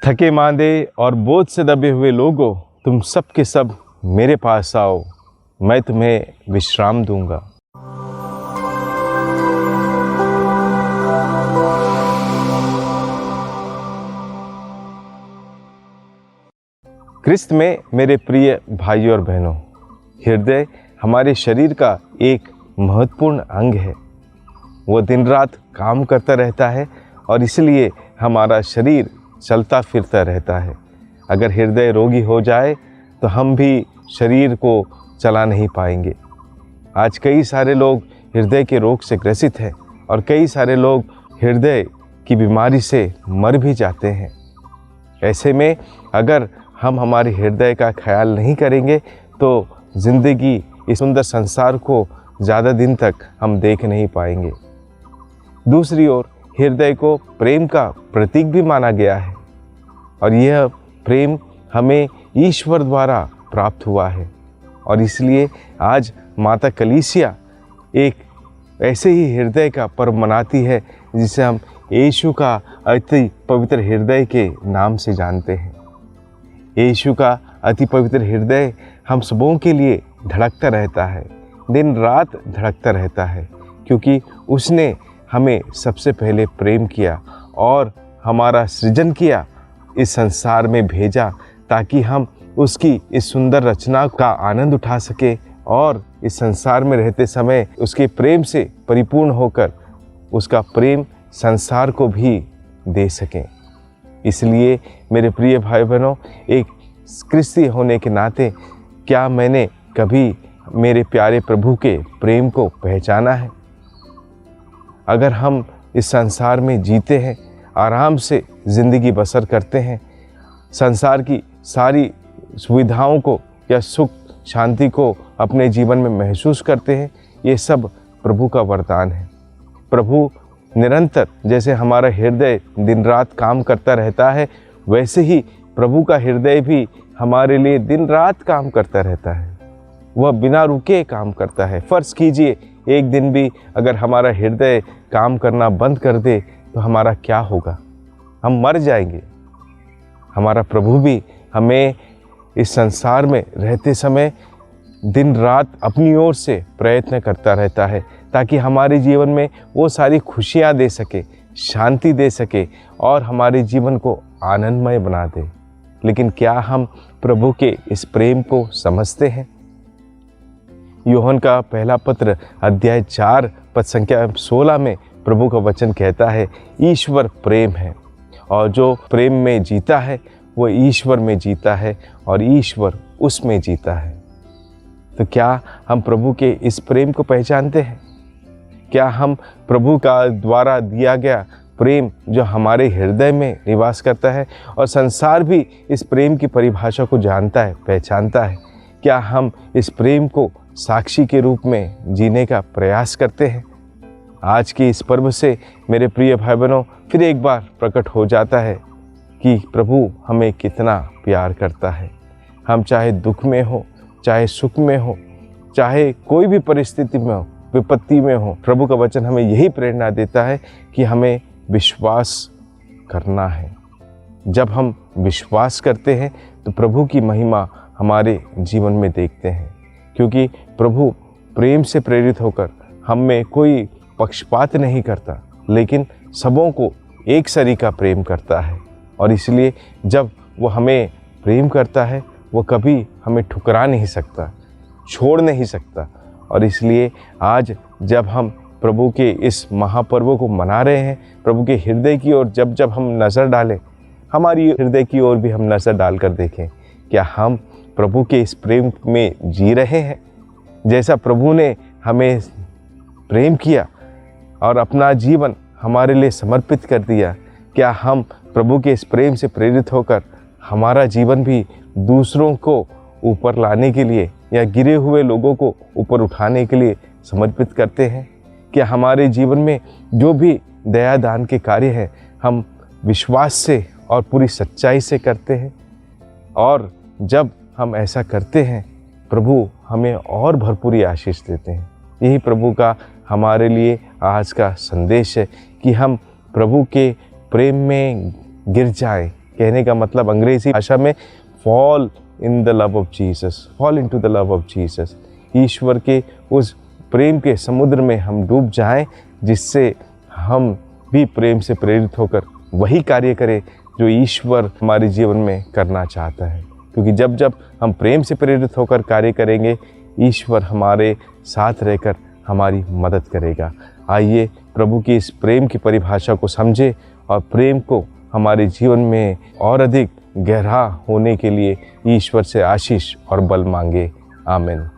थके मांदे और बोझ से दबे हुए लोगों, तुम सब के सब मेरे पास आओ, मैं तुम्हें विश्राम दूंगा। क्रिस्त में मेरे प्रिय भाइयों और बहनों, हृदय हमारे शरीर का एक महत्वपूर्ण अंग है। वो दिन रात काम करता रहता है और इसलिए हमारा शरीर चलता फिरता रहता है। अगर हृदय रोगी हो जाए तो हम भी शरीर को चला नहीं पाएंगे। आज कई सारे लोग हृदय के रोग से ग्रसित हैं और कई सारे लोग हृदय की बीमारी से मर भी जाते हैं। ऐसे में अगर हम हमारे हृदय का ख्याल नहीं करेंगे तो ज़िंदगी, इस सुंदर संसार को ज़्यादा दिन तक हम देख नहीं पाएंगे। दूसरी ओर हृदय को प्रेम का प्रतीक भी माना गया है और यह प्रेम हमें ईश्वर द्वारा प्राप्त हुआ है और इसलिए आज माता कलीसिया एक ऐसे ही हृदय का पर्व मनाती है जिसे हम यीशु का अति पवित्र हृदय के नाम से जानते हैं। यीशु का अति पवित्र हृदय हम सबों के लिए धड़कता रहता है, दिन रात धड़कता रहता है, क्योंकि उसने हमें सबसे पहले प्रेम किया और हमारा सृजन किया, इस संसार में भेजा ताकि हम उसकी इस सुंदर रचना का आनंद उठा सके और इस संसार में रहते समय उसके प्रेम से परिपूर्ण होकर उसका प्रेम संसार को भी दे सकें। इसलिए मेरे प्रिय भाई बहनों, एक क्रिस्ती होने के नाते क्या मैंने कभी मेरे प्यारे प्रभु के प्रेम को पहचाना है? अगर हम इस संसार में जीते हैं, आराम से ज़िंदगी बसर करते हैं, संसार की सारी सुविधाओं को या सुख शांति को अपने जीवन में महसूस करते हैं, ये सब प्रभु का वरदान है। प्रभु निरंतर, जैसे हमारा हृदय दिन रात काम करता रहता है, वैसे ही प्रभु का हृदय भी हमारे लिए दिन रात काम करता रहता है। वह बिना रुके काम करता है। फ़र्ज़ कीजिए एक दिन भी अगर हमारा हृदय काम करना बंद कर दे तो हमारा क्या होगा? हम मर जाएंगे। हमारा प्रभु भी हमें इस संसार में रहते समय दिन रात अपनी ओर से प्रयत्न करता रहता है ताकि हमारे जीवन में वो सारी खुशियाँ दे सके, शांति दे सके और हमारे जीवन को आनंदमय बना दे। लेकिन क्या हम प्रभु के इस प्रेम को समझते हैं? यूहन्ना का पहला पत्र अध्याय 4 पद संख्या 16 में प्रभु का वचन कहता है, ईश्वर प्रेम है और जो प्रेम में जीता है वो ईश्वर में जीता है और ईश्वर उसमें जीता है। तो क्या हम प्रभु के इस प्रेम को पहचानते हैं? क्या हम प्रभु का द्वारा दिया गया प्रेम जो हमारे हृदय में निवास करता है और संसार भी इस प्रेम की परिभाषा को जानता है, पहचानता है, क्या हम इस प्रेम को साक्षी के रूप में जीने का प्रयास करते हैं? आज के इस पर्व से मेरे प्रिय भाई बहनों फिर एक बार प्रकट हो जाता है कि प्रभु हमें कितना प्यार करता है। हम चाहे दुख में हो, चाहे सुख में हो, चाहे कोई भी परिस्थिति में हो, विपत्ति में हो, प्रभु का वचन हमें यही प्रेरणा देता है कि हमें विश्वास करना है। जब हम विश्वास करते हैं तो प्रभु की महिमा हमारे जीवन में देखते हैं, क्योंकि प्रभु प्रेम से प्रेरित होकर हम में कोई पक्षपात नहीं करता, लेकिन सबों को एक सरीका प्रेम करता है और इसलिए जब वो हमें प्रेम करता है वो कभी हमें ठुकरा नहीं सकता, छोड़ नहीं सकता। और इसलिए आज जब हम प्रभु के इस महापर्व को मना रहे हैं, प्रभु के हृदय की ओर जब जब हम नज़र डालें, हमारी हृदय की ओर भी हम नज़र डालकर देखें, क्या हम प्रभु के इस प्रेम में जी रहे हैं? जैसा प्रभु ने हमें प्रेम किया और अपना जीवन हमारे लिए समर्पित कर दिया, क्या हम प्रभु के इस प्रेम से प्रेरित होकर हमारा जीवन भी दूसरों को ऊपर लाने के लिए या गिरे हुए लोगों को ऊपर उठाने के लिए समर्पित करते हैं? क्या हमारे जीवन में जो भी दया दान के कार्य हैं हम विश्वास से और पूरी सच्चाई से करते हैं? और जब हम ऐसा करते हैं प्रभु हमें और भरपूरी आशीष देते हैं। यही प्रभु का हमारे लिए आज का संदेश है कि हम प्रभु के प्रेम में गिर जाएं, कहने का मतलब अंग्रेजी भाषा में fall in the love of Jesus, fall into the love of Jesus. ईश्वर के उस प्रेम के समुद्र में हम डूब जाएं, जिससे हम भी प्रेम से प्रेरित होकर वही कार्य करें जो ईश्वर हमारे जीवन में करना चाहता है। क्योंकि जब जब हम प्रेम से प्रेरित होकर कार्य करेंगे, ईश्वर हमारे साथ रहकर हमारी मदद करेगा। आइए प्रभु की इस प्रेम की परिभाषा को समझें और प्रेम को हमारे जीवन में और अधिक गहरा होने के लिए ईश्वर से आशीष और बल मांगे। आमीन।